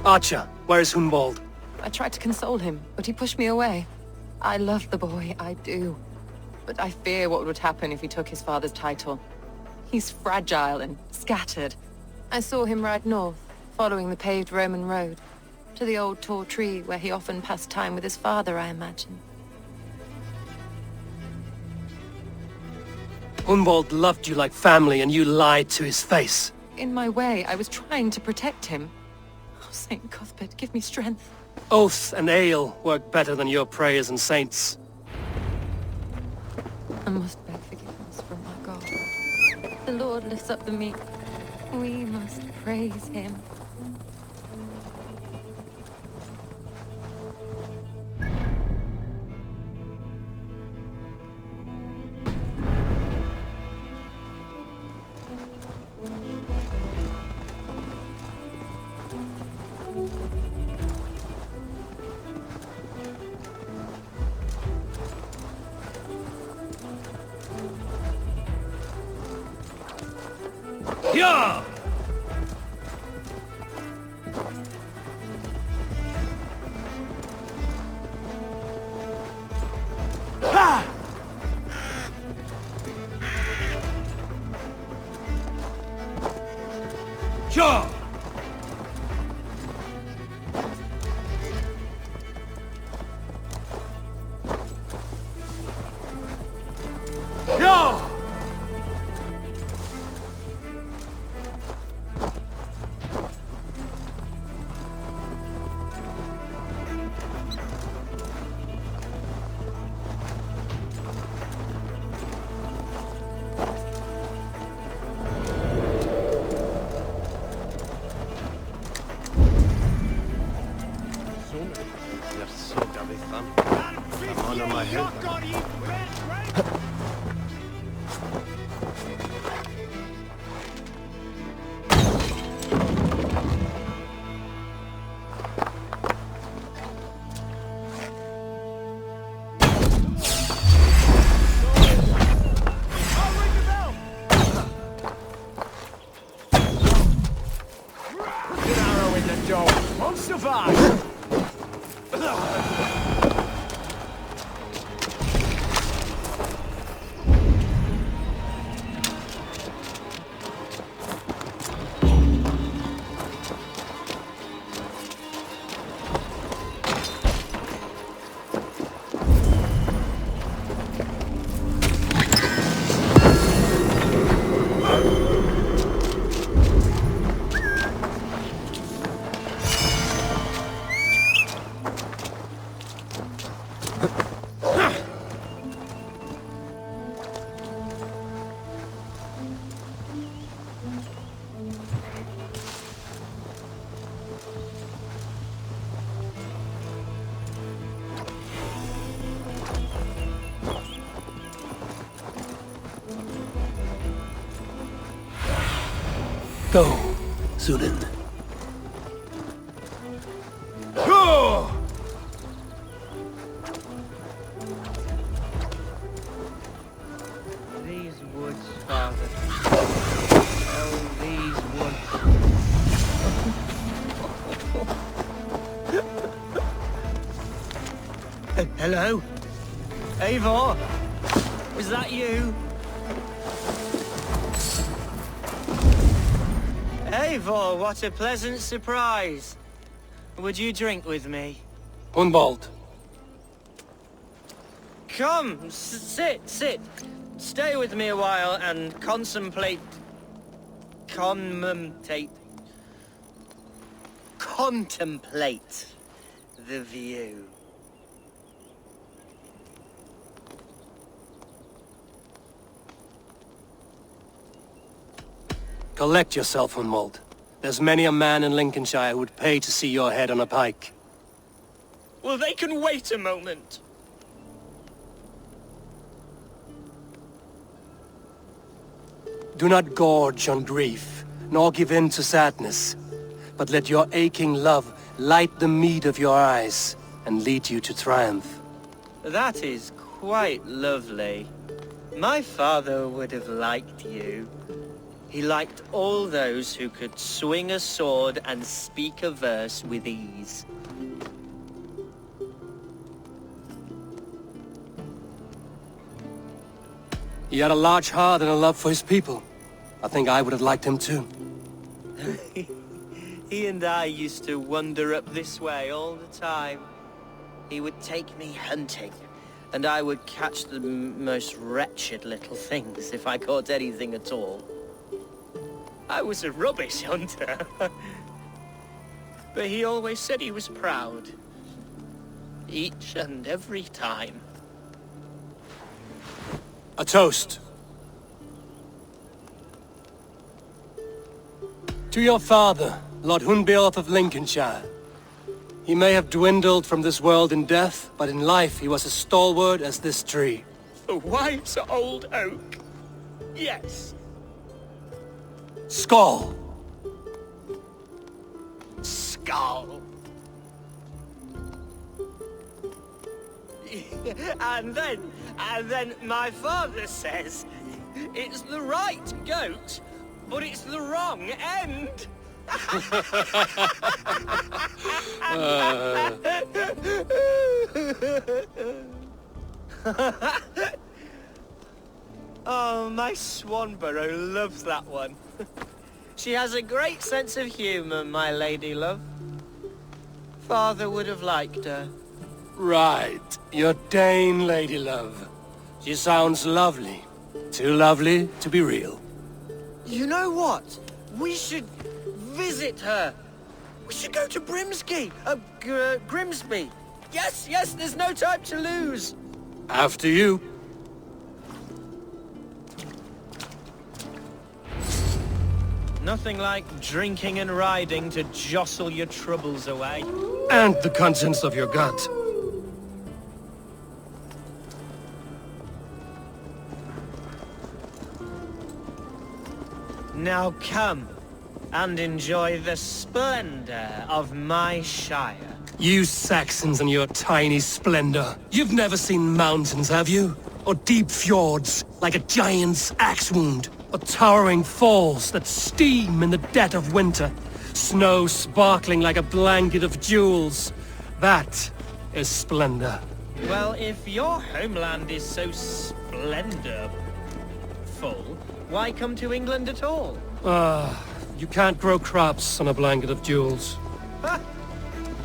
Archer, where is Hunwald? I tried to console him, but he pushed me away. I love the boy, I do. But I fear what would happen if he took his father's title. He's fragile and scattered. I saw him ride north, following the paved Roman road, to the old tall tree where he often passed time with his father, I imagine. Hunwald loved you like family and you lied to his face. In my way, I was trying to protect him. Oh, Saint Cuthbert, give me strength. Oath and ale work better than your prayers and saints. I must beg forgiveness from my God. The Lord lifts up the meek. We must praise him. Yeah! Ah! Sure! Yeah! I'm on my head. Won't survive! Go, Sudan. These woods, Father. Oh, these woods. Hello? Eivor? Was that you? Eivor, what a pleasant surprise. Would you drink with me? Hunwald. Come, sit. Stay with me a while and contemplate the view. Collect yourself, Hunwald. There's many a man in Lincolnshire who would pay to see your head on a pike. Well, they can wait a moment. Do not gorge on grief, nor give in to sadness, but let your aching love light the mead of your eyes and lead you to triumph. That is quite lovely. My father would have liked you. He liked all those who could swing a sword and speak a verse with ease. He had a large heart and a love for his people. I think I would have liked him too. He and I used to wander up this way all the time. He would take me hunting, and I would catch the most wretched little things if I caught anything at all. I was a rubbish hunter. But he always said he was proud. Each and every time. A toast. To your father, Lord Hunwald of Lincolnshire. He may have dwindled from this world in death, but in life he was as stalwart as this tree. A wise old oak. Yes. Skull. Skull. And then my father says, it's the right goat, but it's the wrong end. Oh, my Swanborough loves that one. She has a great sense of humor, my lady love. Father would have liked her. Right. Your Dane lady love. She sounds lovely. Too lovely to be real. You know what? We should visit her. We should go to Grimsby. Yes, there's no time to lose. After you. Nothing like drinking and riding to jostle your troubles away. And the contents of your gut. Now come and enjoy the splendor of my shire. You Saxons and your tiny splendor. You've never seen mountains, have you? Or deep fjords, like a giant's axe wound? Or towering falls that steam in the dead of winter? Snow sparkling like a blanket of jewels? That is splendor. Well, if your homeland is so splendorful, why come to England at all? You can't grow crops on a blanket of jewels.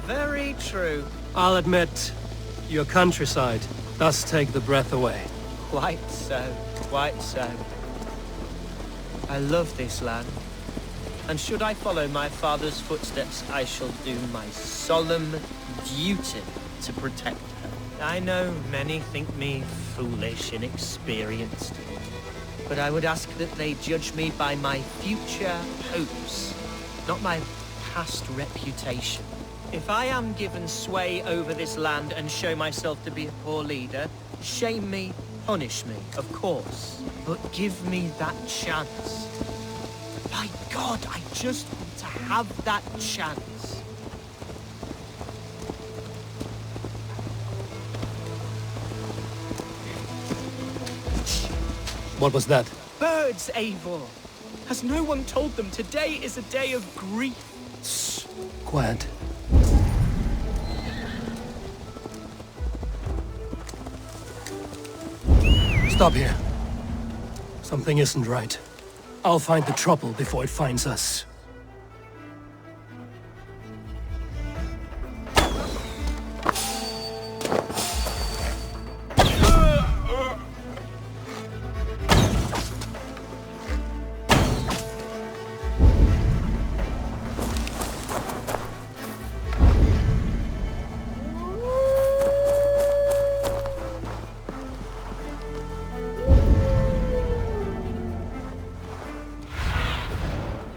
Very true. I'll admit, your countryside does take the breath away. Quite so, quite so. I love this land. And should I follow my father's footsteps, I shall do my solemn duty to protect her. I know many think me foolish, inexperienced. But I would ask that they judge me by my future hopes, not my past reputation. If I am given sway over this land and show myself to be a poor leader, shame me, punish me, of course. But give me that chance. By God, I just want to have that chance. What was that? Birds, Eivor! Has no one told them today is a day of grief? Shh. Quiet. Stop here. Something isn't right. I'll find the trouble before it finds us.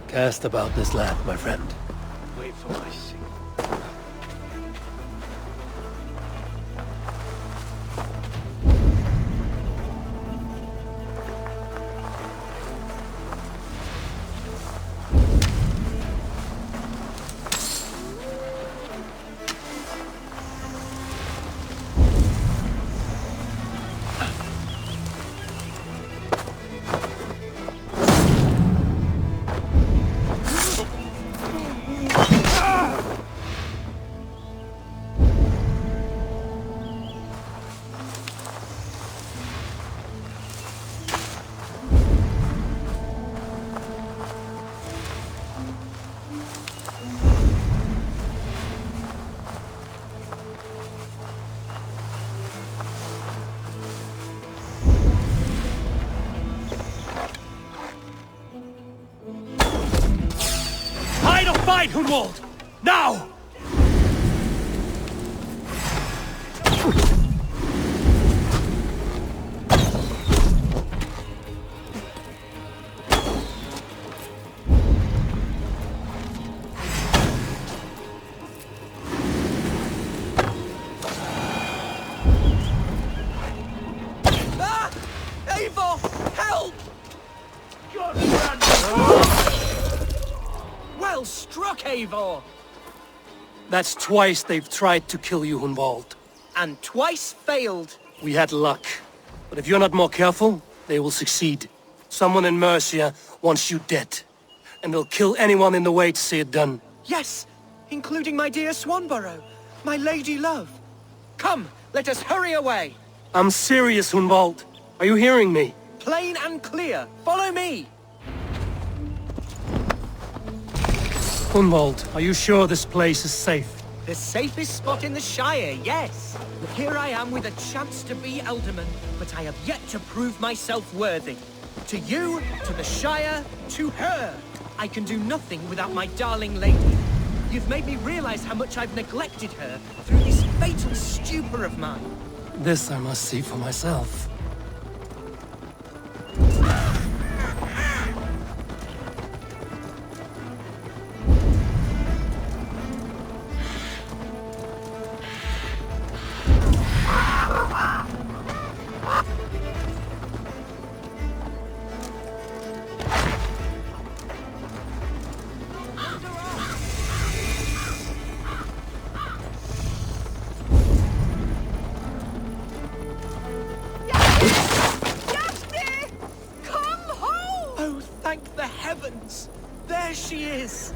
Cast about this land, my friend. Wait for my signal. Inside, Hunwald! Now! Well struck, Eivor! That's twice they've tried to kill you, Hunwald. And twice failed. We had luck. But if you're not more careful, they will succeed. Someone in Mercia wants you dead. And they'll kill anyone in the way to see it done. Yes, including my dear Swanborough, my lady love. Come, let us hurry away. I'm serious, Hunwald. Are you hearing me? Plain and clear. Follow me. Hunwald, are you sure this place is safe? The safest spot in the Shire, yes. Here I am with a chance to be Elderman, but I have yet to prove myself worthy. To you, to the Shire, to her. I can do nothing without my darling lady. You've made me realize how much I've neglected her through this fatal stupor of mine. This I must see for myself. Thank the heavens! There she is!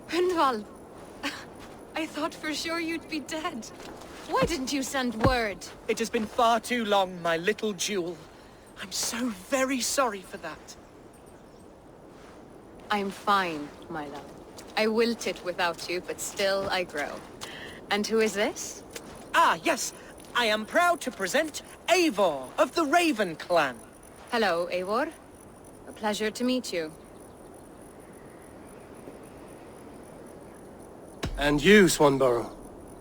Hunwald! I thought for sure you'd be dead. Why didn't you send word? It has been far too long, my little jewel. I'm so very sorry for that. I'm fine, my love. I wilted without you, but still I grow. And who is this? Ah, yes. I am proud to present Eivor of the Raven clan. Hello, Eivor. A pleasure to meet you. And you, Swanborough.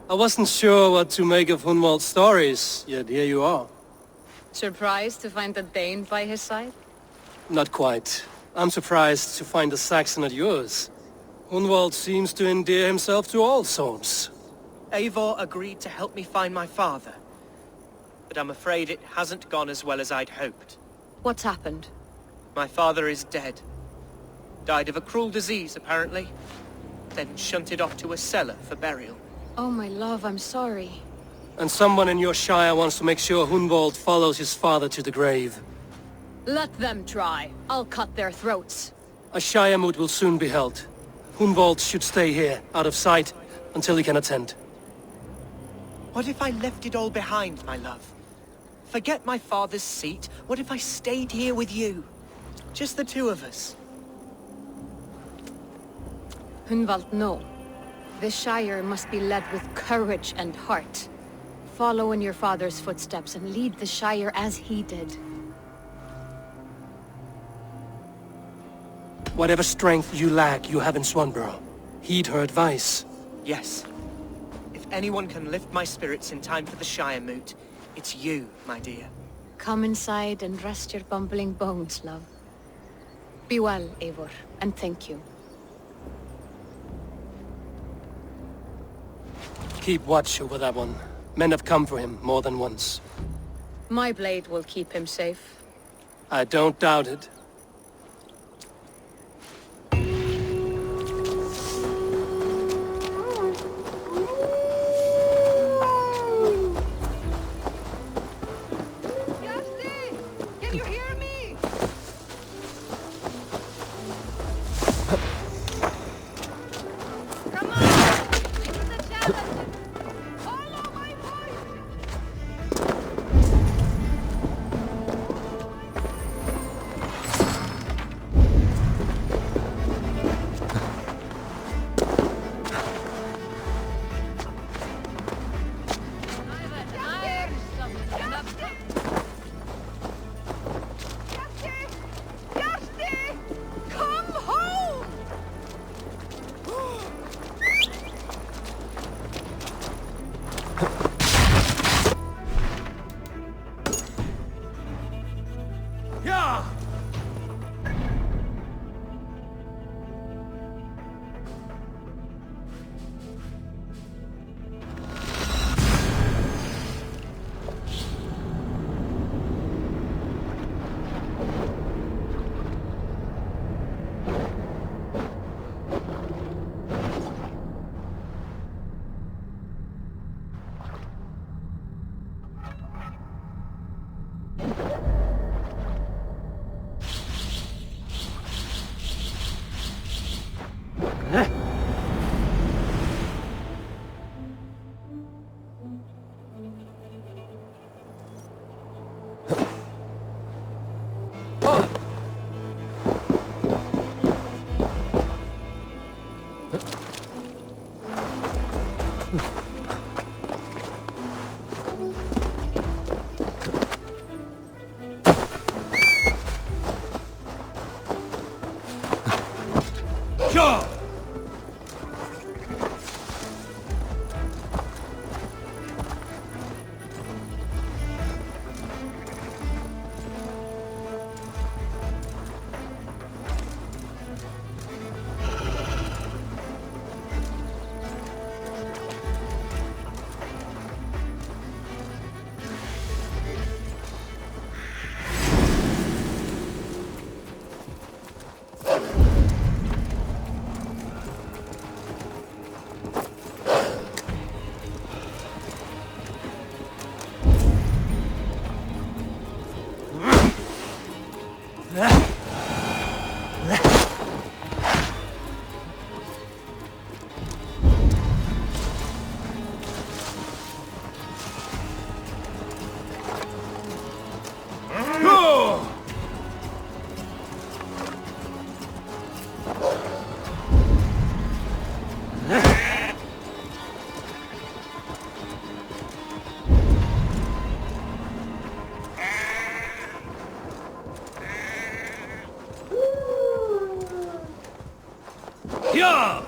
I wasn't sure what to make of Hunwald's stories, yet here you are. Surprised to find a Dane by his side? Not quite. I'm surprised to find a Saxon at yours. Hunwald seems to endear himself to all souls. Eivor agreed to help me find my father. But I'm afraid it hasn't gone as well as I'd hoped. What's happened? My father is dead. Died of a cruel disease, apparently. Then shunted off to a cellar for burial. Oh, my love, I'm sorry. And someone in your shire wants to make sure Hunwald follows his father to the grave. Let them try. I'll cut their throats. A shire moot will soon be held. Hunwald should stay here, out of sight, until he can attend. What if I left it all behind, my love? Forget my father's seat. What if I stayed here with you? Just the two of us. Hunwald, no. This Shire must be led with courage and heart. Follow in your father's footsteps and lead the Shire as he did. Whatever strength you lack, you have in Swanborough. Heed her advice. Yes. If anyone can lift my spirits in time for the Shire moot, it's you, my dear. Come inside and rest your bumbling bones, love. Be well, Eivor, and thank you. Keep watch over that one. Men have come for him more than once. My blade will keep him safe. I don't doubt it. Can you hear me? Come on! This is a challenge! Follow my Sure! Yeah!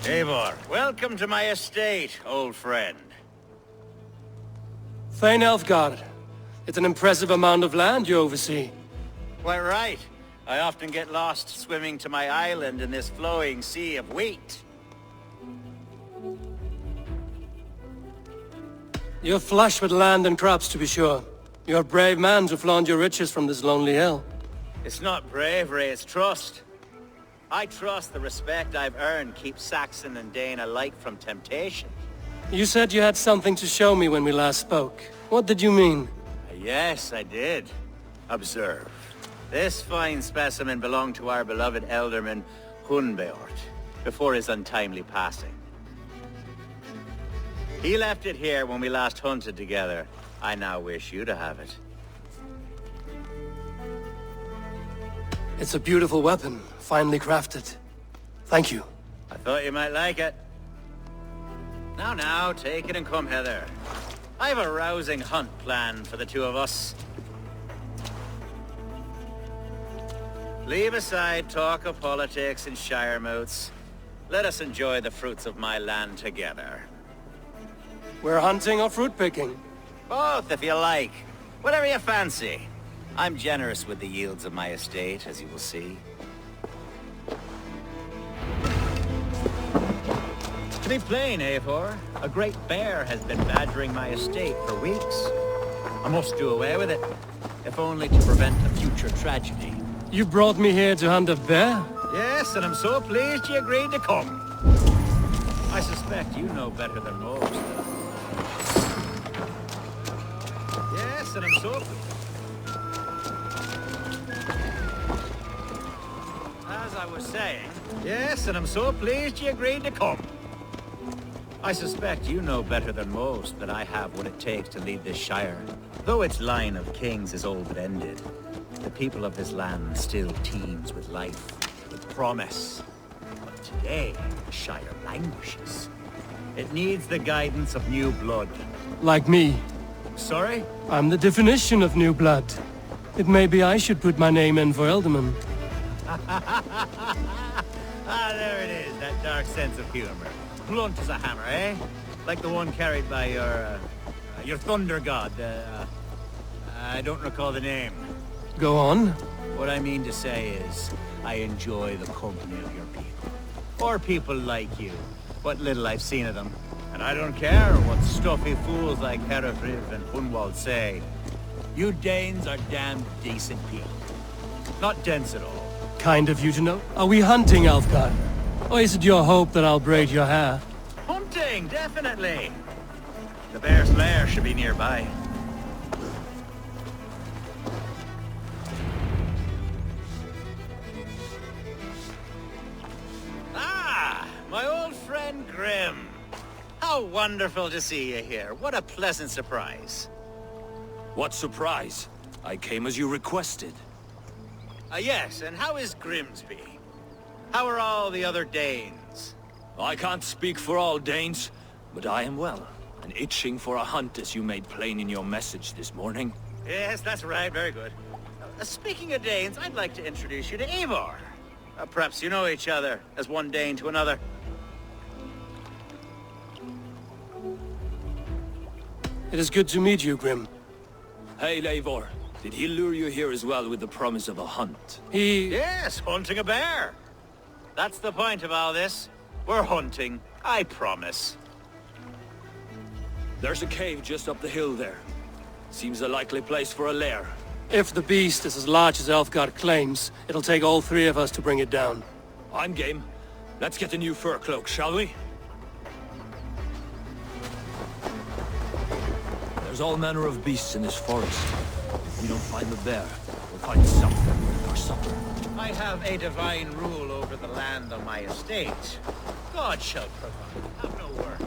Eivor, welcome to my estate, old friend. Thane Elfgard. It's an impressive amount of land you oversee. Quite right. I often get lost swimming to my island in this flowing sea of wheat. You're flush with land and crops, to be sure. You're a brave man to flaunt your riches from this lonely hill. It's not bravery, it's trust. I trust the respect I've earned keeps Saxon and Dane alike from temptation. You said you had something to show me when we last spoke. What did you mean? Yes, I did. Observe. This fine specimen belonged to our beloved elderman, Hunwald, before his untimely passing. He left it here when we last hunted together. I now wish you to have it. It's a beautiful weapon, finely crafted. Thank you. I thought you might like it. Now, take it and come hither. I have a rousing hunt planned for the two of us. Leave aside talk of politics and shire moats. Let us enjoy the fruits of my land together. We're hunting or fruit picking? Both, if you like. Whatever you fancy. I'm generous with the yields of my estate, as you will see. To be plain, Eivor, a great bear has been badgering my estate for weeks. I must do away with it, if only to prevent a future tragedy. You brought me here to hunt a bear? Yes, and I'm so pleased you agreed to come. I suspect you know better than most. Yes, and I'm so... As I was saying... Yes, and I'm so pleased you agreed to come. I suspect you know better than most that I have what it takes to lead this shire. Though its line of kings is all but ended, the people of this land still teems with life, with promise. But today, the shire languishes. It needs the guidance of new blood. Like me. Sorry? I'm the definition of new blood. It may be I should put my name in for Elderman. Ah, there it is, that dark sense of humor. Blunt as a hammer, eh? Like the one carried by your thunder god, I don't recall the name. Go on. What I mean to say is, I enjoy the company of your people. Or people like you. What little I've seen of them. And I don't care what stuffy fools like Herefriv and Hunwald say. You Danes are damned decent people. Not dense at all. Kind of you to know. Are we hunting, Alfgard? Or is it your hope that I'll braid your hair? Hunting, definitely. The bear's lair should be nearby. Ah, my old friend Grim. How wonderful to see you here. What a pleasant surprise. What surprise? I came as you requested. Yes, and how is Grimsby? How are all the other Danes? I can't speak for all Danes, but I am well, and itching for a hunt as you made plain in your message this morning. Yes, that's right. Very good. Speaking of Danes, I'd like to introduce you to Eivor. Perhaps you know each other, as one Dane to another. It is good to meet you, Grim. Hey, Eivor. Did he lure you here as well with the promise of a hunt? Yes, hunting a bear. That's the point of all this. We're hunting, I promise. There's a cave just up the hill there. Seems a likely place for a lair. If the beast is as large as Elfgard claims, it'll take all three of us to bring it down. I'm game. Let's get a new fur cloak, shall we? There's all manner of beasts in this forest. If we don't find the bear, we'll find something for supper. I have a divine rule over the land on my estate. God shall provide. Have no worry.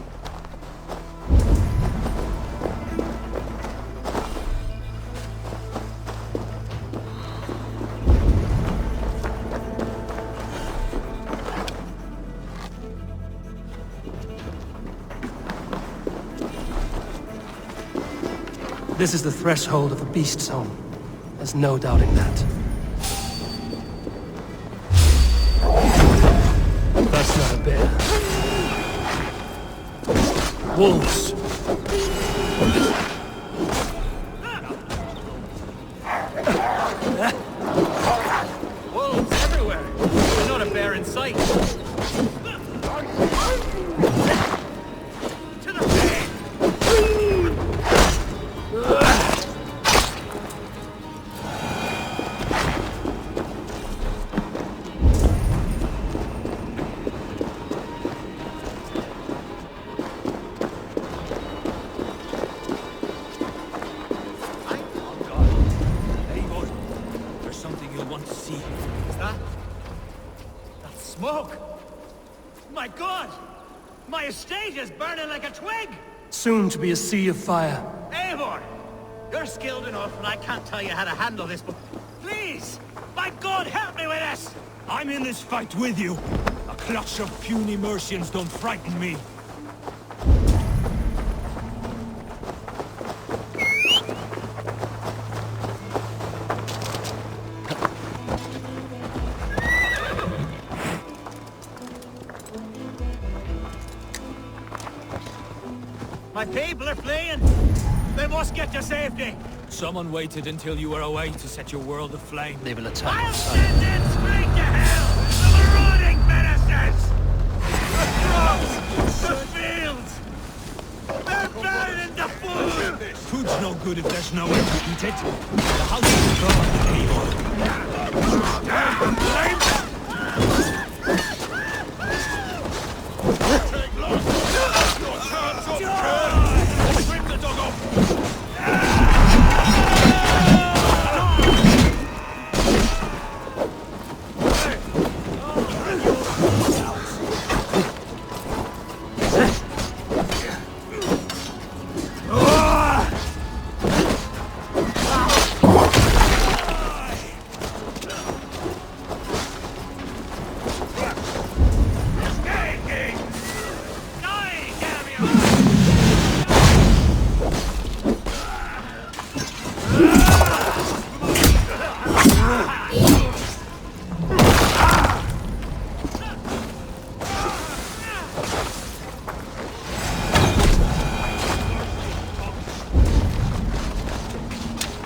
This is the threshold of the beast zone. There's no doubting that. That's not a bear. Wolves. Wolves everywhere. There's not a bear in sight. To the bay! Smoke! My God! My estate is burning like a twig! Soon to be a sea of fire. Eivor! You're skilled enough, and I can't tell you how to handle this, but please! My God, help me with this! I'm in this fight with you. A clutch of puny Mercians don't frighten me. My people are fleeing! They must get to safety! Someone waited until you were away to set your world aflame. They will attack. I'll send them straight to hell! The marauding menaces! The crops! The fields! They're burning the food! Food's no good if there's no way to eat it. The house is burned,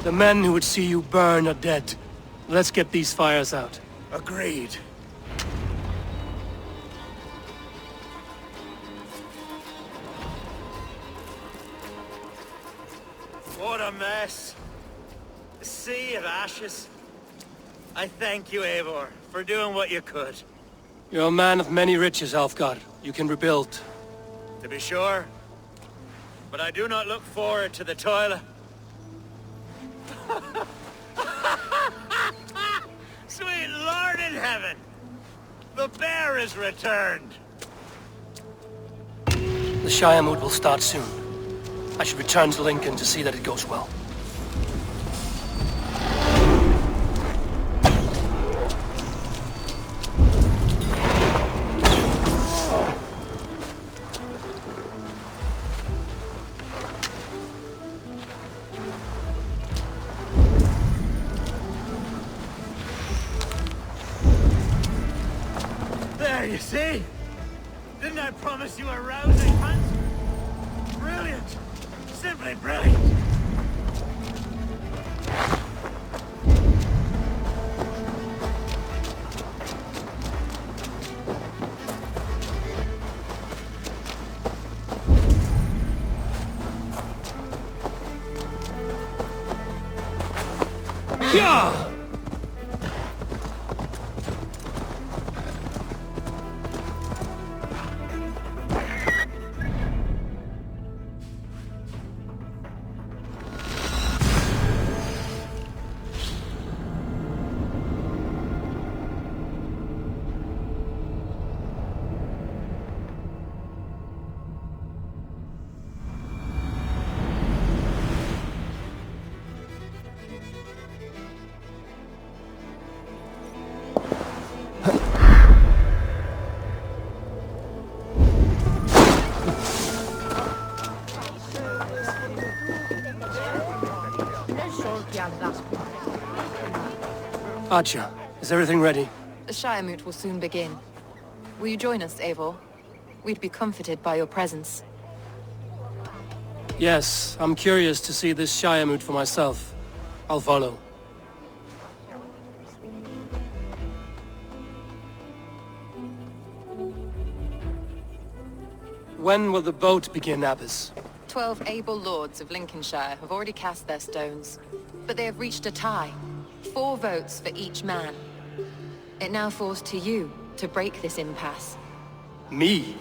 The men who would see you burn are dead. Let's get these fires out. Agreed. What a mess. A sea of ashes. I thank you, Eivor, for doing what you could. You're a man of many riches, Alfgard. You can rebuild. To be sure. But I do not look forward to the toil. Sweet Lord in heaven! The bear is returned! The Shire mood will start soon. I should return to Lincoln to see that it goes well. There, you see? Didn't I promise you a rousing hunt? Brilliant! Simply brilliant! Yeah! Archer, is everything ready? The Shire moot will soon begin. Will you join us, Eivor? We'd be comforted by your presence. Yes, I'm curious to see this Shire moot for myself. I'll follow. When will the vote begin, Abbess? 12 able lords of Lincolnshire have already cast their stones, but they have reached a tie. 4 votes for each man. It now falls to you to break this impasse. Me?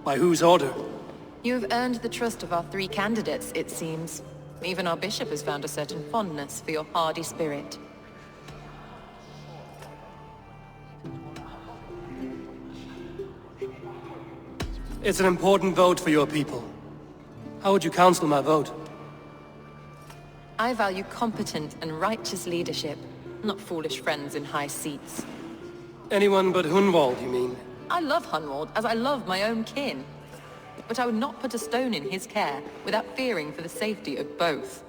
By whose order? You have earned the trust of our 3 candidates, it seems. Even our bishop has found a certain fondness for your hardy spirit. It's an important vote for your people. How would you counsel my vote? I value competent and righteous leadership, not foolish friends in high seats. Anyone but Hunwald, you mean? I love Hunwald as I love my own kin. But I would not put a stone in his care without fearing for the safety of both.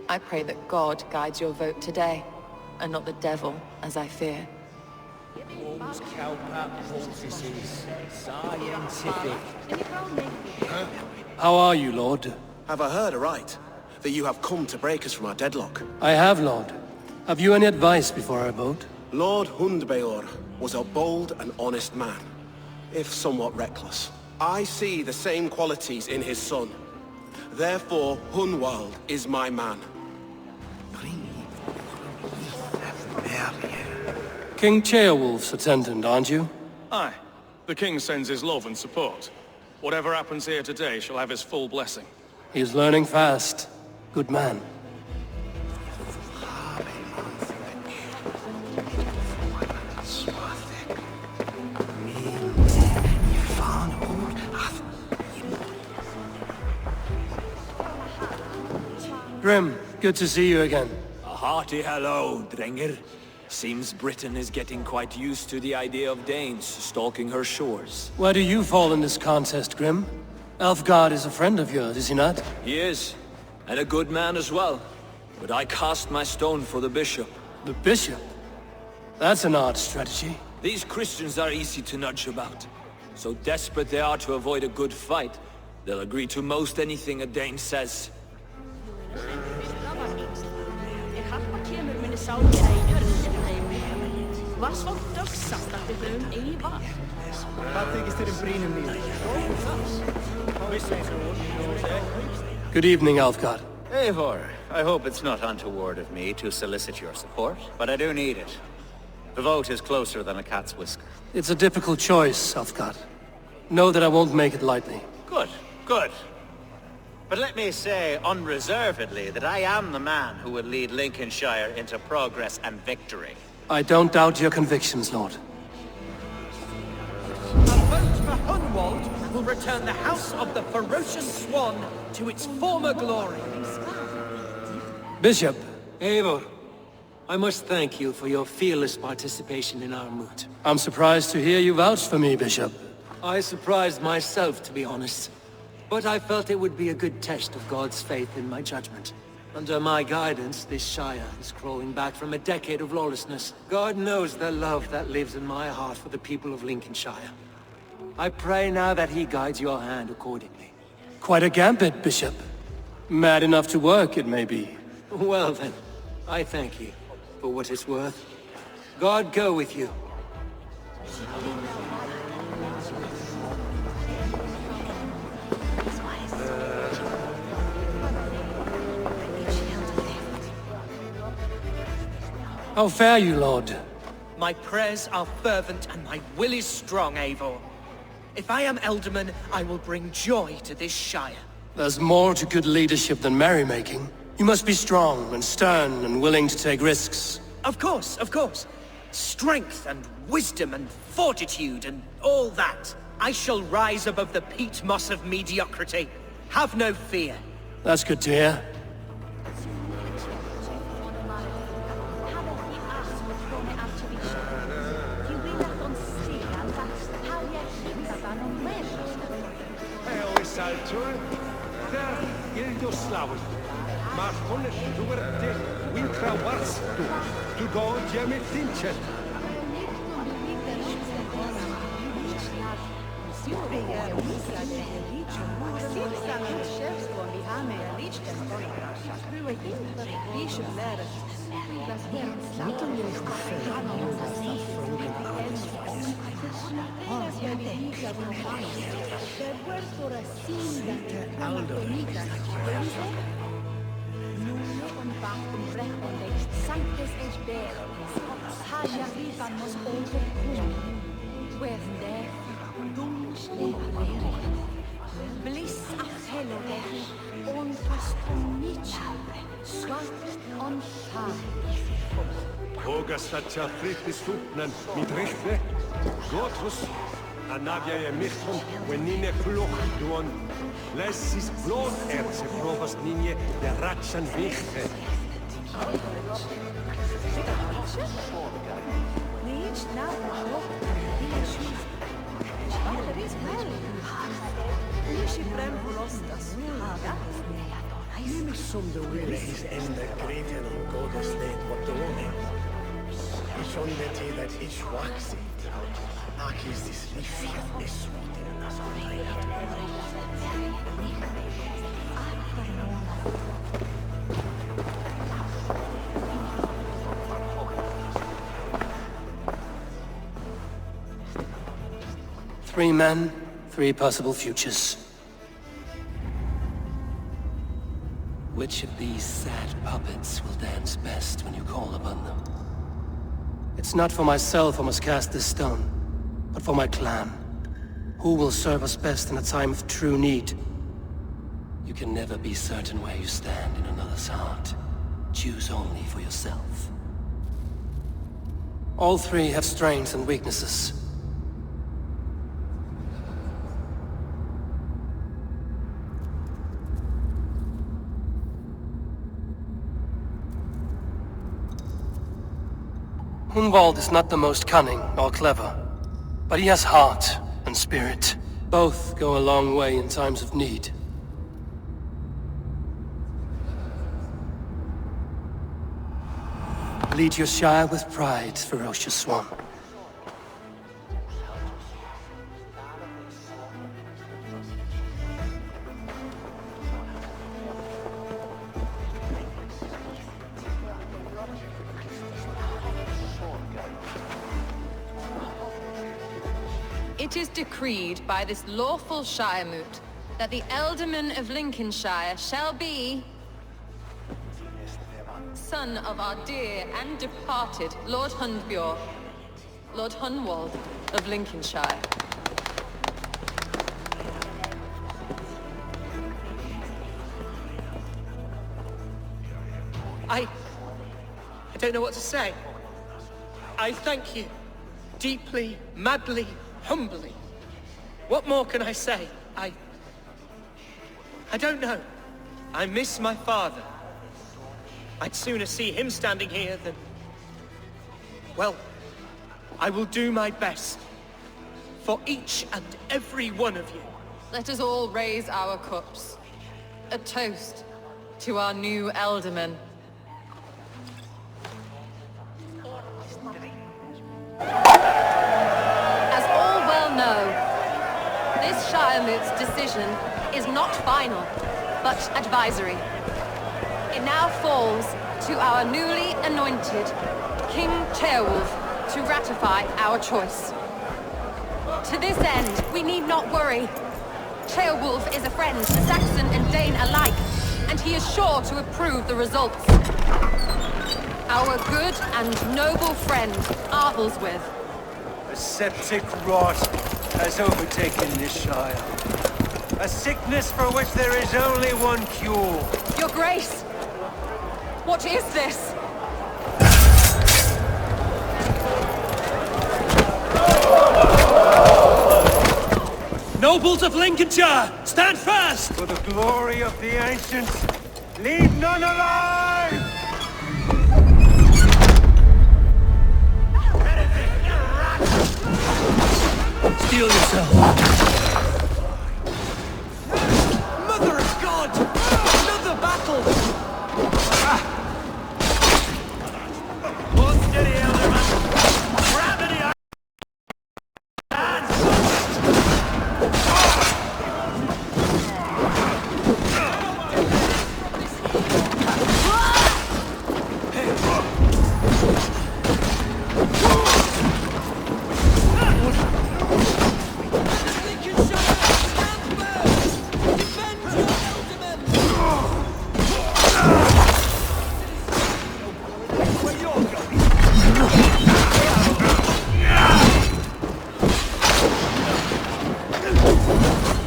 I pray that God guides your vote today, and not the devil, as I fear. How are you, Lord? Have I heard aright? That you have come to break us from our deadlock? I have, Lord. Have you any advice before I vote? Lord Hundbeor was a bold and honest man, if somewhat reckless. I see the same qualities in his son. Therefore, Hunwald is my man. King Ceolwulf's attendant, aren't you? Aye. The king sends his love and support. Whatever happens here today shall have his full blessing. He's learning fast. Good man. Grim, good to see you again. A hearty hello, Drenger. Seems Britain is getting quite used to the idea of Danes stalking her shores. Where do you fall in this contest, Grim? Elfgard is a friend of yours, is he not? He is, and a good man as well. But I cast my stone for the bishop. The bishop? That's an odd strategy. These Christians are easy to nudge about. So desperate they are to avoid a good fight, they'll agree to most anything a Dane says. Good evening, Elfgard. Eivor, I hope it's not untoward of me to solicit your support, but I do need it. The vote is closer than a cat's whisker. It's a difficult choice, Elfgard. Know that I won't make it lightly. Good, good. But let me say unreservedly that I am the man who will lead Lincolnshire into progress and victory. I don't doubt your convictions, Lord. A vote for Hunwald will return the House of the Ferocious Swan to its former glory. Bishop, Eivor, I must thank you for your fearless participation in our moot. I'm surprised to hear you vouch for me, Bishop. I surprised myself, to be honest. But I felt it would be a good test of God's faith in my judgment. Under my guidance, this Shire is crawling back from a decade of lawlessness. God knows the love that lives in my heart for the people of Lincolnshire. I pray now that he guides your hand accordingly. Quite a gambit, Bishop. Mad enough to work, it may be. Well then, I thank you for what it's worth. God go with you. How fare you, Lord? My prayers are fervent and my will is strong, Eivor. If I am Elderman, I will bring joy to this Shire. There's more to good leadership than merrymaking. You must be strong and stern and willing to take risks. Of course, of course. Strength and wisdom and fortitude and all that. I shall rise above the peat moss of mediocrity. Have no fear. That's good to hear. Hogastacha fritisutnan midriche, Gotus, Anavia Michum, Wenine Fluch, Duon, Lessis Blot Erze, Probas Ninje, der Ratschen Wichte. Som de willis en de greten om Godes leed wat de woning. Ich onder til dat ich waxi. Ak is this liefje is Three men, three possible futures. Which of these sad puppets will dance best when you call upon them? It's not for myself I must cast this stone, but for my clan. Who will serve us best in a time of true need? You can never be certain where you stand in another's heart. Choose only for yourself. All three have strengths and weaknesses. Hunwald is not the most cunning or clever, but he has heart and spirit. Both go a long way in times of need. Lead your Shire with pride, ferocious Swan. It is decreed by this lawful Shire moot that the Elderman of Lincolnshire shall be son of our dear and departed Lord Hundbjorn, Lord Hunwald of Lincolnshire. I don't know what to say. I thank you. Deeply, madly, humbly. What more can I say? I don't know. I miss my father. I'd sooner see him standing here than... Well, I will do my best. For each and every one of you. Let us all raise our cups. A toast to our new Elderman. As all well know, this Shiremoot's decision is not final, but advisory. It now falls to our newly anointed King Ceolwulf to ratify our choice. To this end, we need not worry. Ceolwulf is a friend to Saxon and Dane alike, and he is sure to approve the results. Our good and noble friend, Arthelswith. A septic rot has overtaken this Shire. A sickness for which there is only one cure. Your Grace! What is this? Nobles of Lincolnshire, stand fast! For the glory of the ancients, leave none alive! Steel yourself. Mother of God! Another battle! Hold steady, Elderman. Grab it, hands!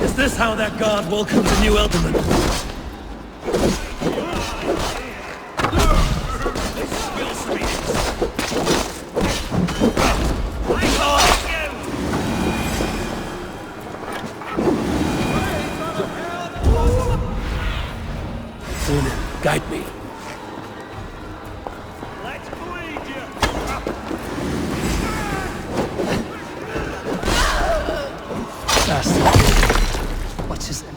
Is this how that guard welcomes a new Elderman? Guide me. Let's bleed you! Bastard. What's his name?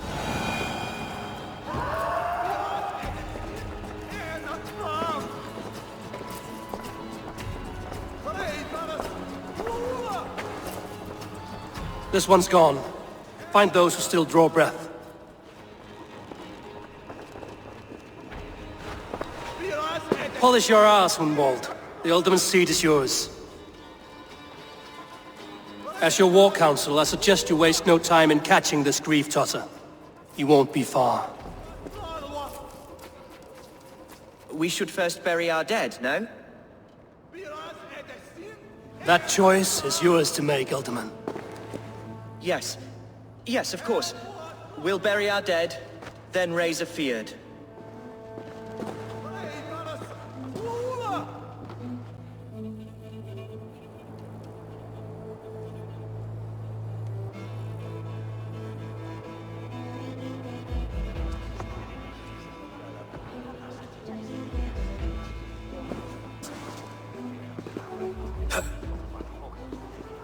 This one's gone. Find those who still draw breath. Polish your ass, Hunwald. The Alderman's seat is yours. As your war council, I suggest you waste no time in catching this grief-tosser. He won't be far. We should first bury our dead, no? That choice is yours to make, Alderman. Yes. Yes, of course. We'll bury our dead, then raise a feared.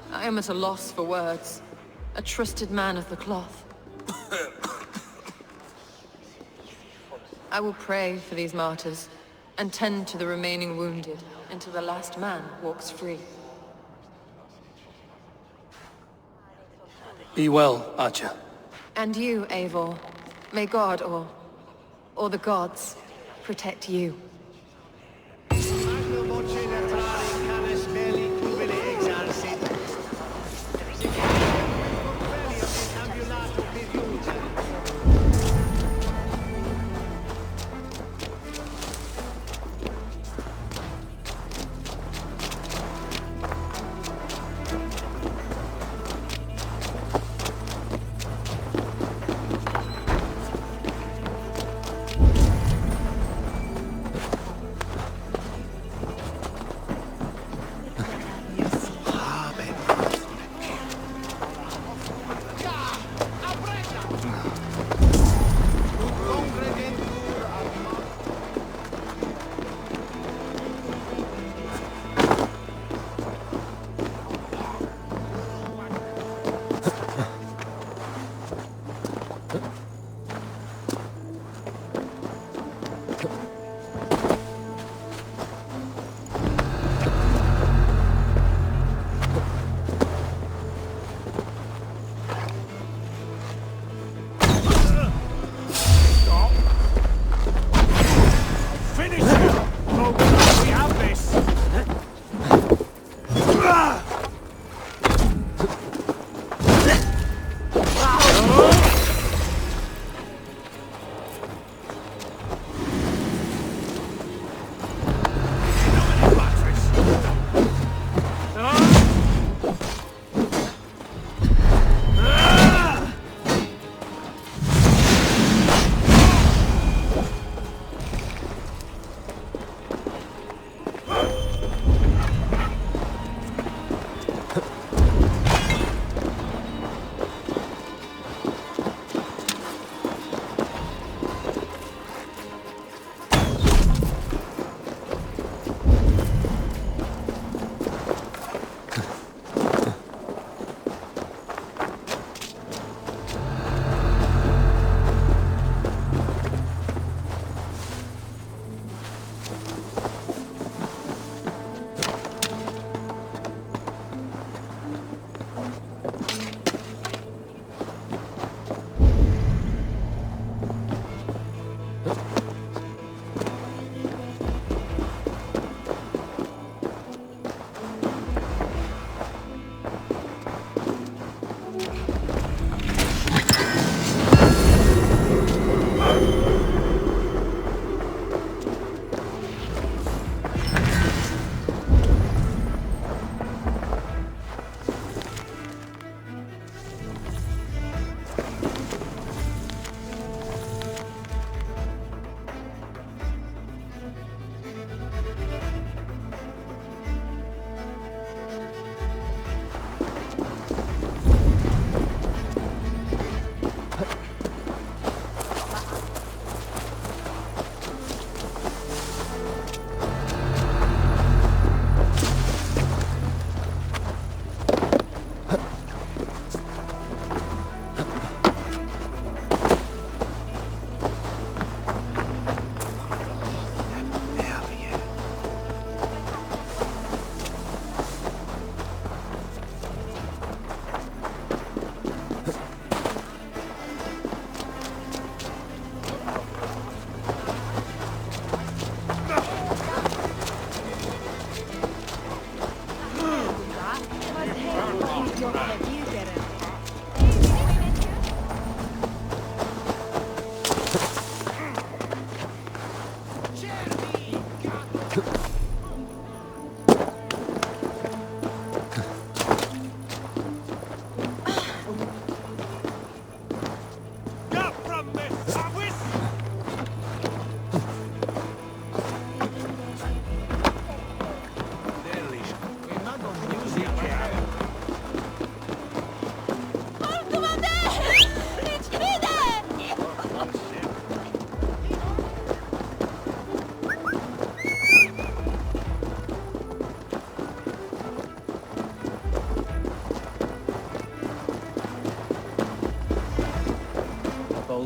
I am at a loss for words. A trusted man of the cloth. I will pray for these martyrs, and tend to the remaining wounded, until the last man walks free. Be well, Archer. And you, Eivor. May God, or the gods, protect you.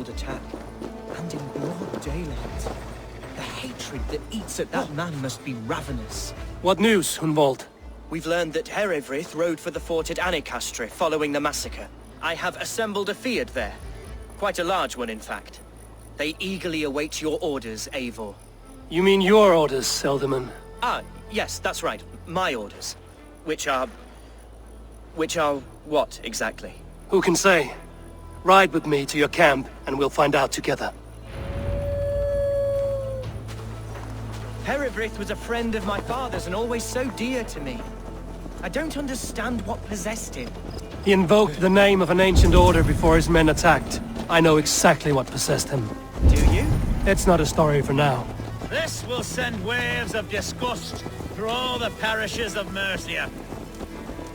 Attack, and in broad daylight. The hatred that eats at that man must be ravenous. What news, Hunwald? We've learned that Herewrith rode for the fort at Annikastre following the massacre. I have assembled a field there. Quite a large one, in fact. They eagerly await your orders, Eivor. You mean your orders, Elderman? Ah, yes, that's right. My orders. Which are what, exactly? Who can say? Ride with me to your camp, and we'll find out together. Herewrith was a friend of my father's and always so dear to me. I don't understand what possessed him. He invoked the name of an ancient order before his men attacked. I know exactly what possessed him. Do you? It's not a story for now. This will send waves of disgust through all the parishes of Mercia.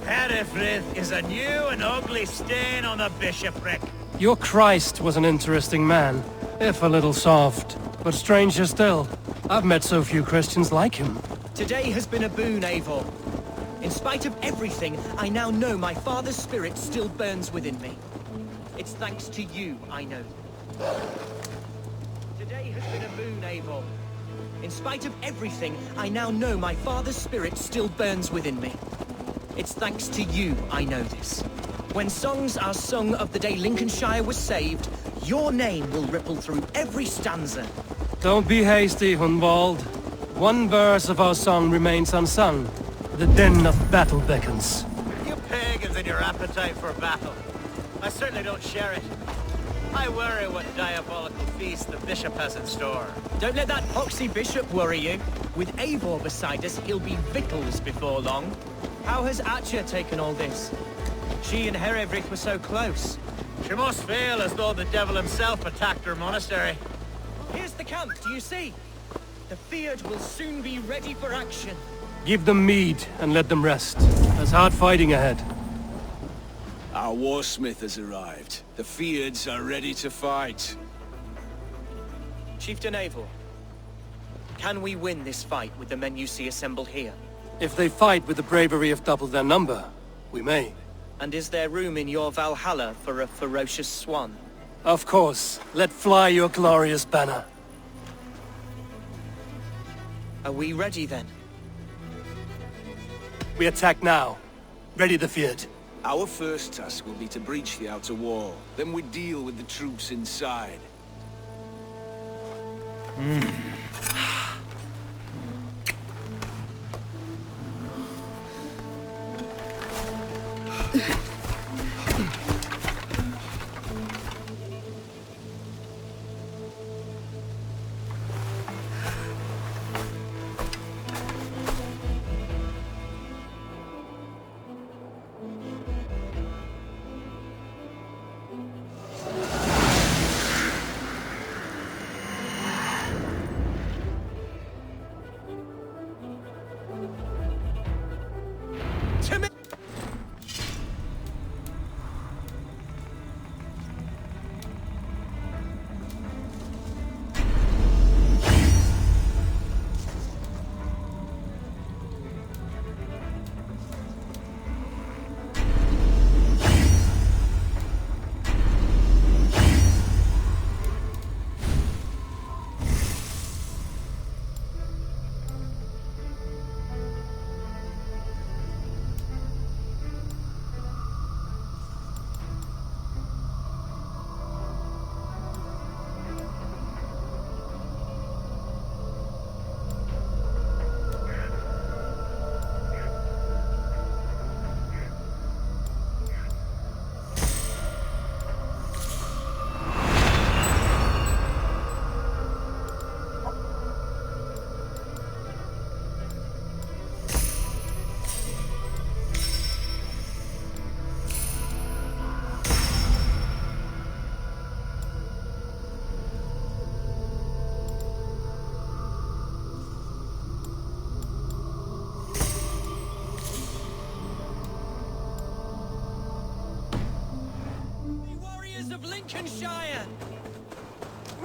Herewrith is a new and ugly stain on the bishopric. Your Christ was an interesting man, if a little soft. But stranger still, I've met so few Christians like him. Today has been a boon, Eivor. In spite of everything, I now know my father's spirit still burns within me. It's thanks to you I know. Today has been a boon, Eivor. In spite of everything, I now know my father's spirit still burns within me. It's thanks to you I know this. When songs are sung of the day Lincolnshire was saved, your name will ripple through every stanza. Don't be hasty, Hunwald. One verse of our song remains unsung. The din of battle beckons. You pagans and your appetite for battle. I certainly don't share it. I worry what diabolical feast the bishop has in store. Don't let that poxy bishop worry you. With Eivor beside us, he'll be victuals before long. How has Atcha taken all this? She and Herevrik were so close. She must feel as though the devil himself attacked her monastery. Here's the camp, do you see? The Fiat will soon be ready for action. Give them mead and let them rest. There's hard fighting ahead. Our warsmith has arrived. The Fiads are ready to fight. Chieftain Eivor, can we win this fight with the men you see assembled here? If they fight with the bravery of double their number, we may. And is there room in your Valhalla for a ferocious swan? Of course. Let fly your glorious banner. Are we ready then? We attack now. Ready the Fiat. Our first task will be to breach the outer wall. Then we deal with the troops inside.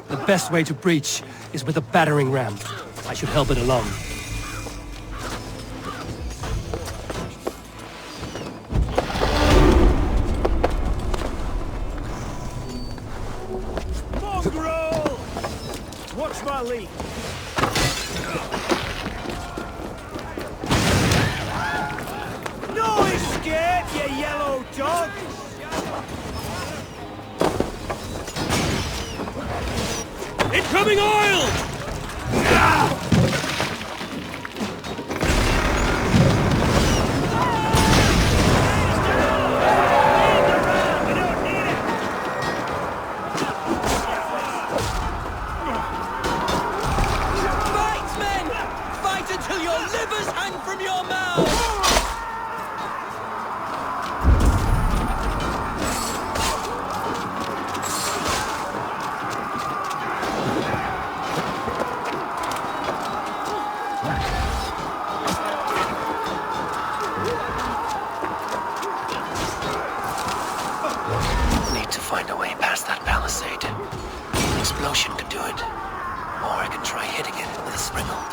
The best way to breach is with a battering ram. I should help it along. Mongrel! Watch my lead. No, he's scared, you yellow dog! Incoming oil! Fight, men! Fight until your livers hang from your mouths! Find a way past that palisade. An explosion could do it. Or I can try hitting it with a springald.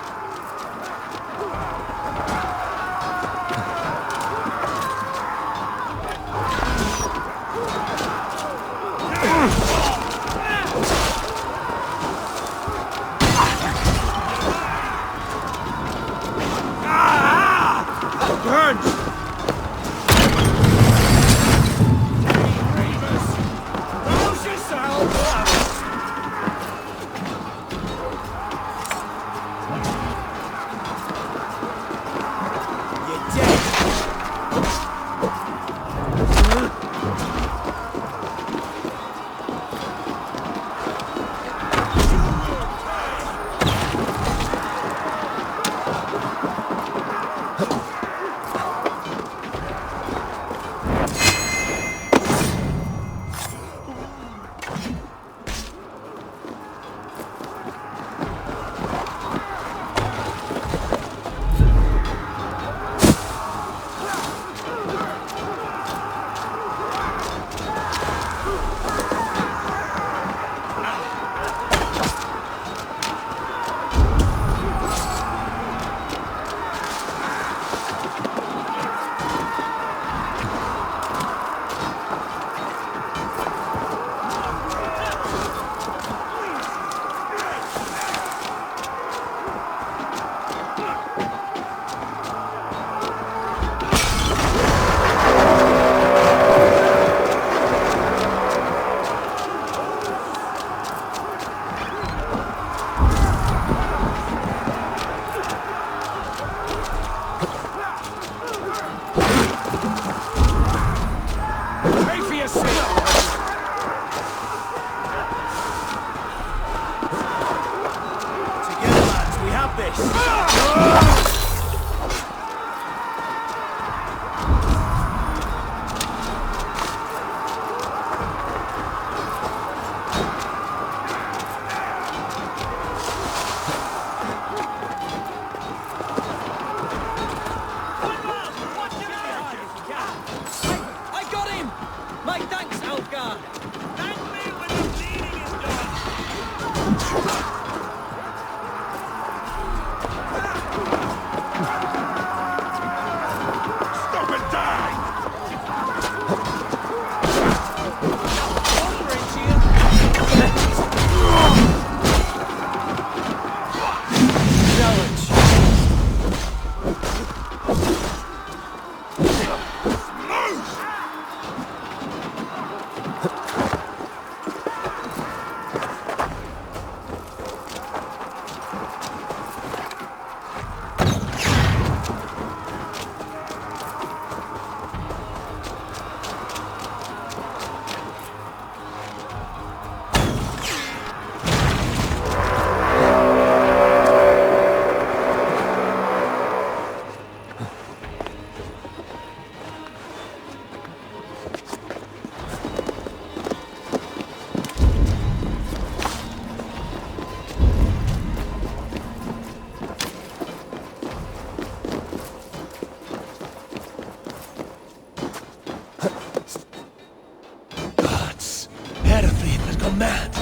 mad.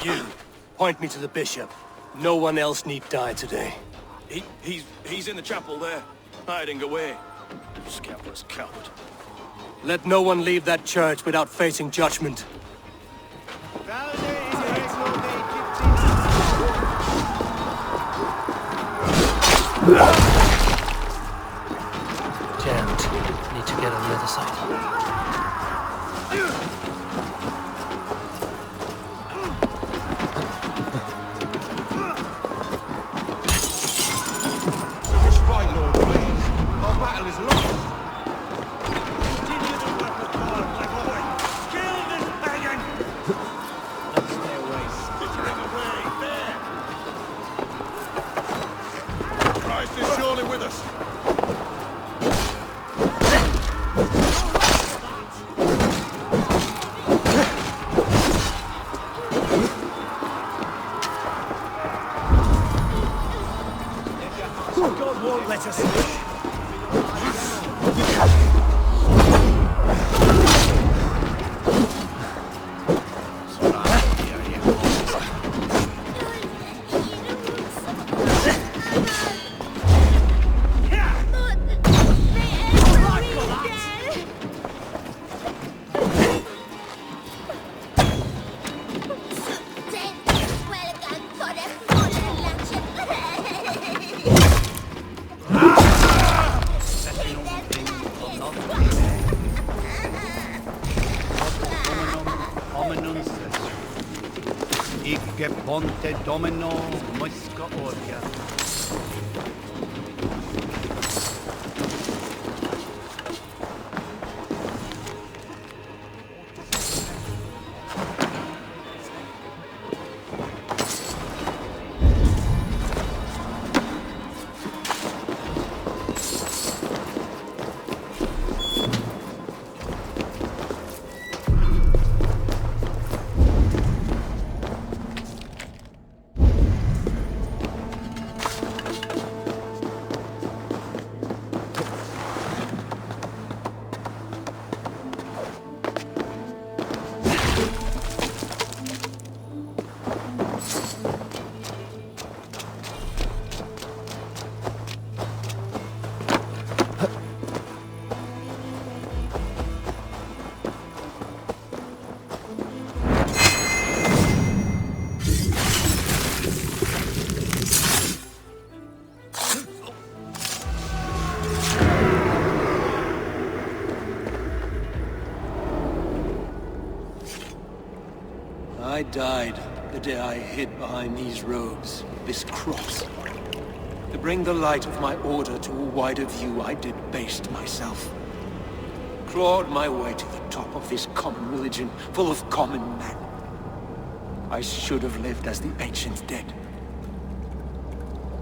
You, point me to the bishop. No one else need die today. He's in the chapel there, hiding away. Scandalous coward. Let no one leave that church without facing judgment. Jammed. Need to get on the other side. Ponte Domino Musca Orgia. I died the day I hid behind these robes, this cross. To bring the light of my order to a wider view, I debased myself. Clawed my way to the top of this common religion, full of common men. I should have lived as the ancient dead.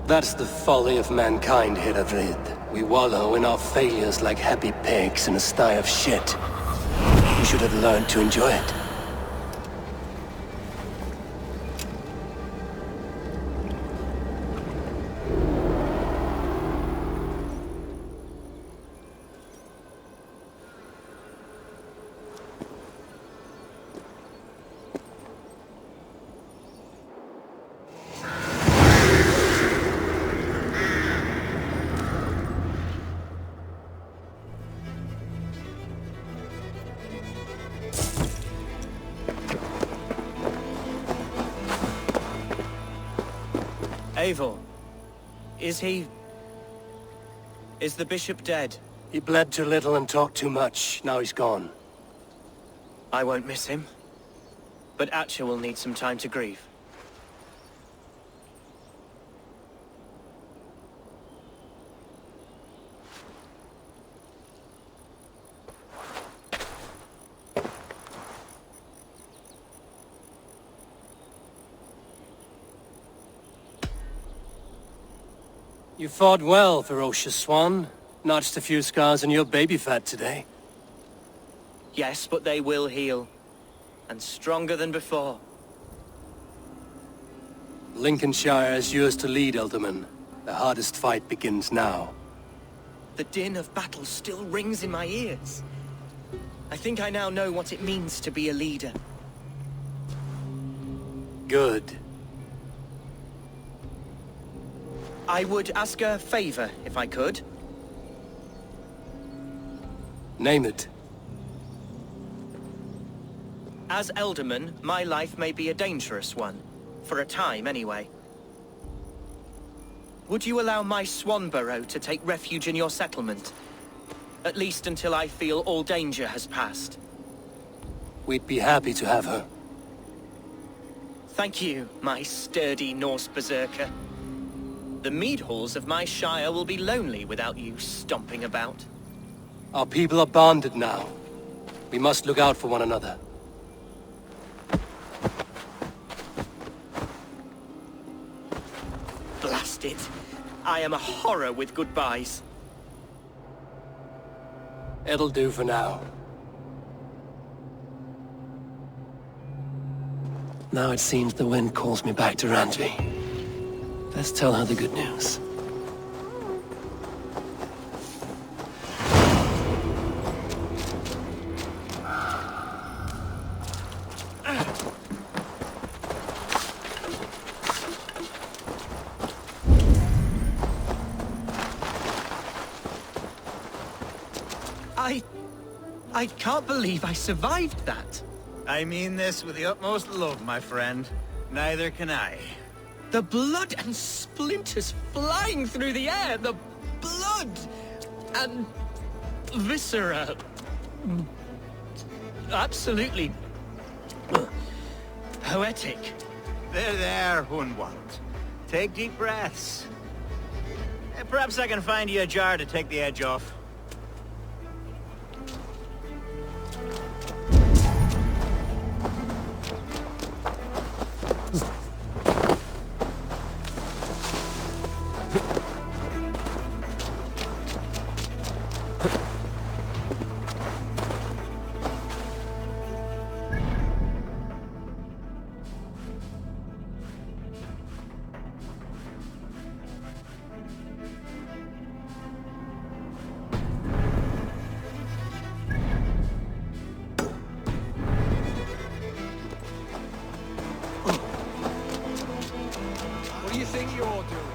That's the folly of mankind, Heravrid. We wallow in our failures like happy pigs in a sty of shit. We should have learned to enjoy it. Eivor, is the bishop dead? He bled too little and talked too much. Now he's gone. I won't miss him. But Atcha will need some time to grieve. You fought well, ferocious swan. Notched a few scars on your baby fat today. Yes, but they will heal. And stronger than before. Lincolnshire is yours to lead, Elderman. The hardest fight begins now. The din of battle still rings in my ears. I think I now know what it means to be a leader. Good. I would ask a favor, if I could. Name it. As Elderman, my life may be a dangerous one. For a time, anyway. Would you allow my Swanborough to take refuge in your settlement? At least until I feel all danger has passed. We'd be happy to have her. Thank you, my sturdy Norse berserker. The mead halls of my shire will be lonely without you stomping about. Our people are bonded now. We must look out for one another. Blast it. I am a horror with goodbyes. It'll do for now. Now it seems the wind calls me back to Randvi. Let's tell her the good news. I can't believe I survived that. I mean this with the utmost love, my friend. Neither can I. The blood and splinters flying through the air. The blood and viscera. Absolutely poetic. There, Hunwald. Take deep breaths. Perhaps I can find you a jar to take the edge off. What do you think you're doing?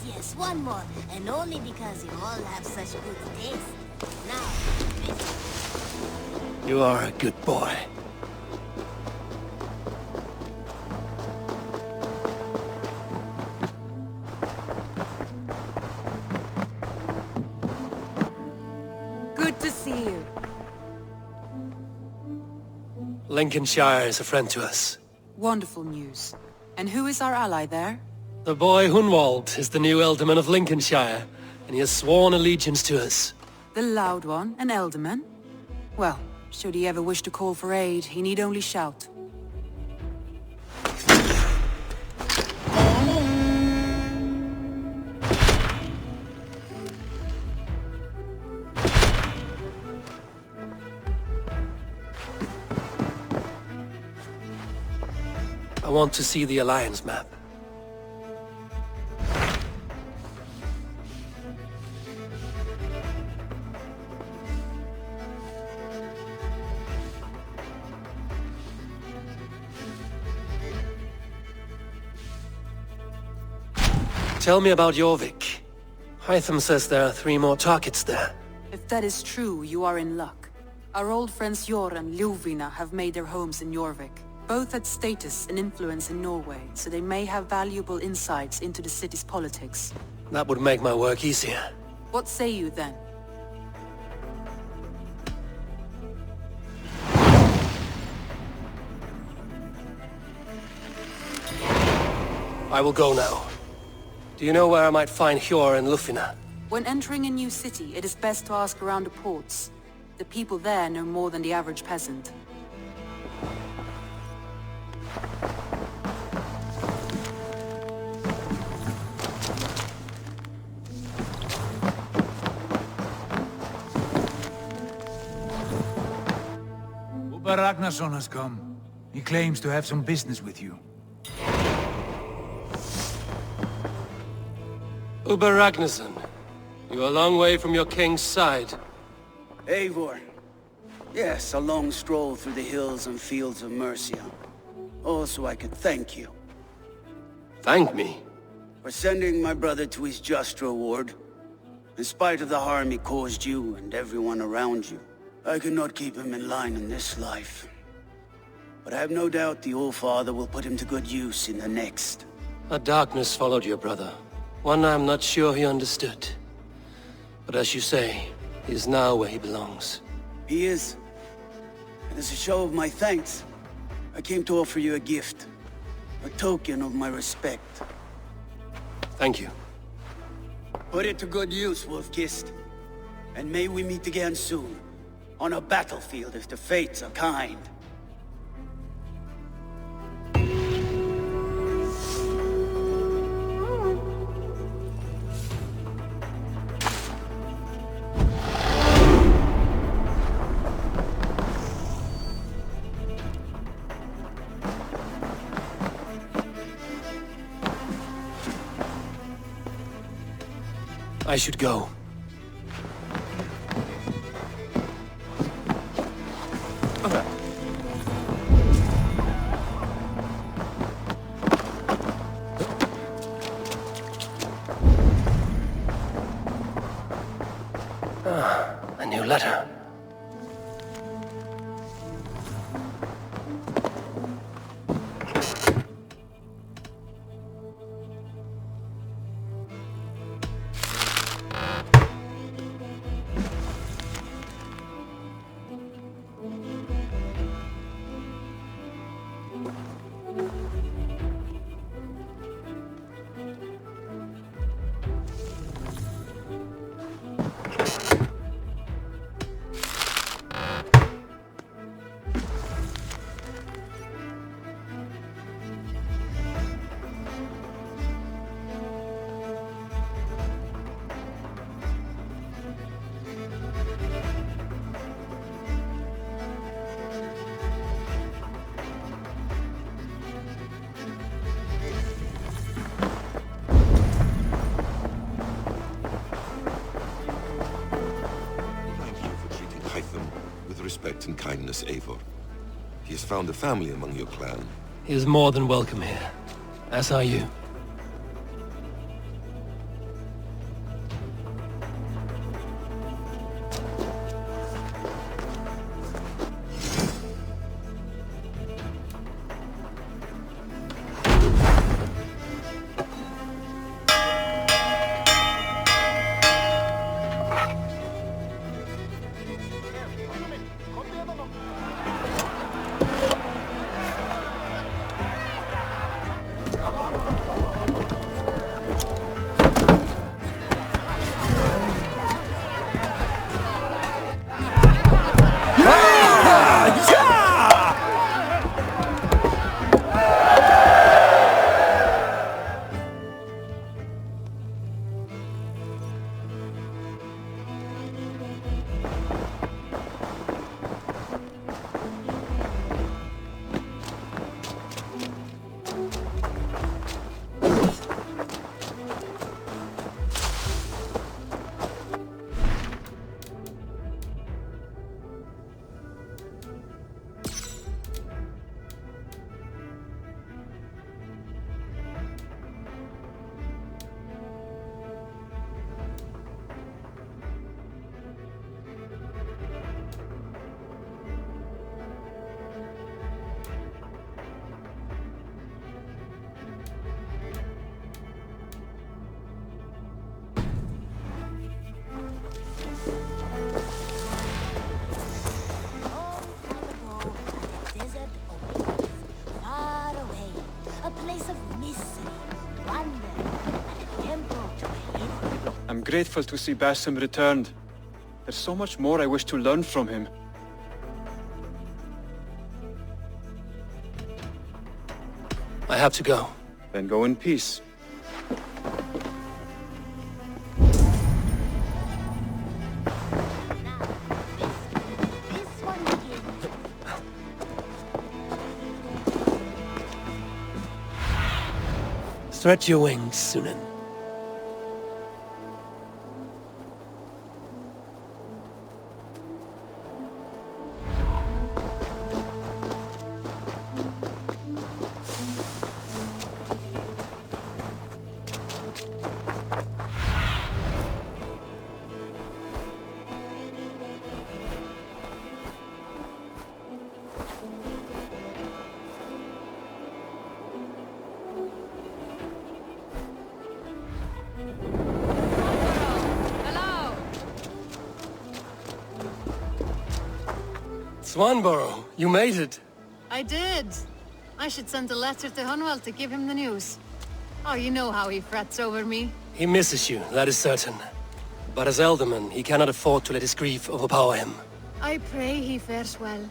Yes, one more. And only because you all have such good taste. Now, You are a good boy. Good to see you. Lincolnshire is a friend to us. Wonderful news. And who is our ally there? The boy Hunwald is the new Ealdorman of Lincolnshire, and he has sworn allegiance to us. The loud one, an Ealdorman? Well, should he ever wish to call for aid, he need only shout. want to see the Alliance map. Tell me about Jorvik. Hytham says there are 3 more targets there. If that is true, you are in luck. Our old friends Jor and Ljuvina have made their homes in Jorvik. Both had status and influence in Norway, so they may have valuable insights into the city's politics. That would make my work easier. What say you then? I will go now. Do you know where I might find Hjor and Ljufina? When entering a new city, it is best to ask around the ports. The people there know more than the average peasant. Uber Ragnarsson has come. He claims to have some business with you. Uber Ragnarsson, you're a long way from your king's side. Eivor. Yes, a long stroll through the hills and fields of Mercia. Also, I could thank you. Thank me? For sending my brother to his just reward. In spite of the harm he caused you and everyone around you, I could not keep him in line in this life. But I have no doubt the All-Father will put him to good use in the next. A darkness followed your brother. One I'm not sure he understood. But as you say, he is now where he belongs. He is. And as a show of my thanks, I came to offer you a gift. A token of my respect. Thank you. Put it to good use, Wolf-Kissed. And may we meet again soon. On a battlefield if the fates are kind. I should go. A new letter. Respect and kindness, Eivor. He has found a family among your clan. He is more than welcome here. As are you. place of mystery, wonder, and a temple to the hidden. I'm grateful to see Basim returned. There's so much more I wish to learn from him. I have to go. Then go in peace. Stretch your wings, Sunan. Swanborough, you made it. I did. I should send a letter to Hunwald to give him the news. Oh, you know how he frets over me. He misses you, that is certain. But as Elderman, he cannot afford to let his grief overpower him. I pray he fares well.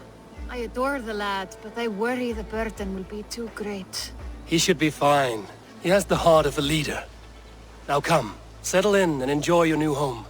I adore the lad, but I worry the burden will be too great. He should be fine. He has the heart of a leader. Now come, settle in and enjoy your new home.